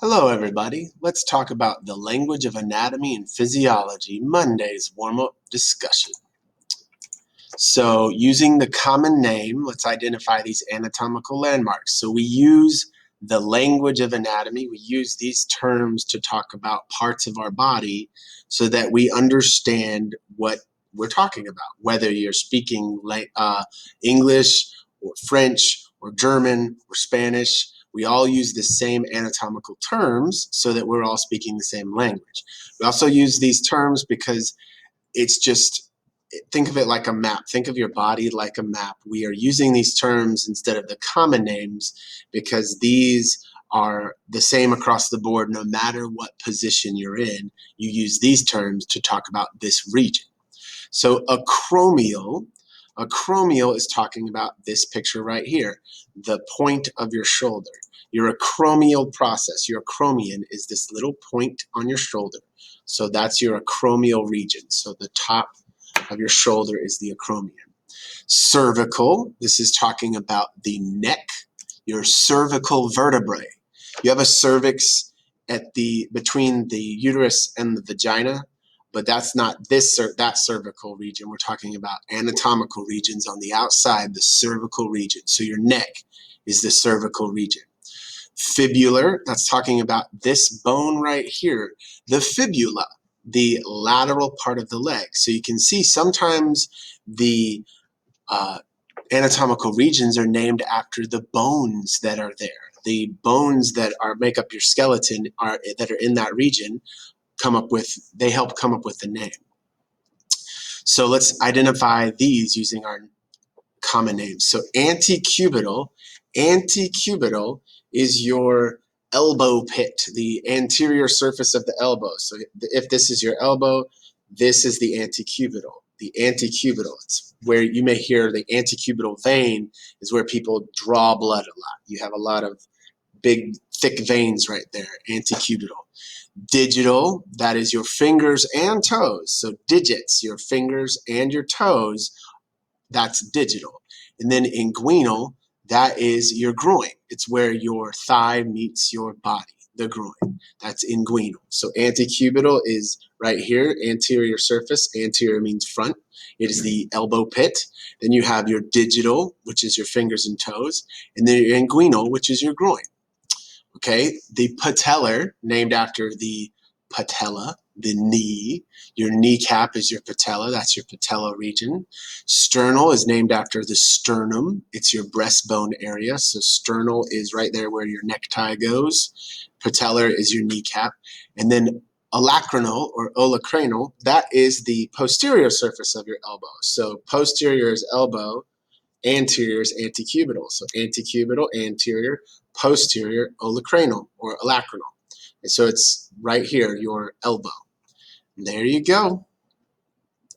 Hello everybody, let's talk about the language of anatomy and physiology, Monday's warm-up discussion. So using the common name, let's identify these anatomical landmarks. So we use the language of anatomy, we use these terms to talk about parts of our body so that we understand what we're talking about, whether you're speaking English or French or German or Spanish. We all use the same anatomical terms so that we're all speaking the same language. We also use these terms because it's just, think of it like a map. Think of your body like a map. We are using these terms instead of the common names because these are the same across the board no matter what position you're in. You use these terms to talk about this region. So acromial is talking about this picture right here, the point of your shoulder. Your acromial process, your acromion is this little point on your shoulder. So that's your acromial region. So the top of your shoulder is the acromion. Cervical, this is talking about the neck, your cervical vertebrae. You have a cervix between the uterus and the vagina, but that's not that cervical region. We're talking about anatomical regions on the outside, the cervical region. So your neck is the cervical region. Fibular, that's talking about this bone right here, the fibula, the lateral part of the leg. So you can see sometimes the anatomical regions are named after the bones that are there. The bones that make up your skeleton that are in that region they help come up with the name. So let's identify these using our common names. So antecubital is your elbow pit, the anterior surface of the elbow. So if this is your elbow, this is the antecubital. The antecubital, it's where you may hear the antecubital vein is where people draw blood a lot. You have a lot of big, thick veins right there, antecubital. Digital, that is your fingers and toes. So digits, your fingers and your toes, that's digital. And then inguinal, that is your groin. It's where your thigh meets your body, the groin. That's inguinal. So antecubital is right here, anterior surface. Anterior means front. It is the elbow pit. Then you have your digital, which is your fingers and toes. And then your inguinal, which is your groin. Okay, the patellar, named after the patella, the knee. Your kneecap is your patella, that's your patella region. Sternal is named after the sternum, it's your breastbone area. So sternal is right there where your necktie goes. Patellar is your kneecap. And then olecramal or olecranal, that is the posterior surface of your elbow. So posterior is elbow, anterior is antecubital. So antecubital, anterior, posterior, olecranal or olecranal. And so it's right here, your elbow. There you go.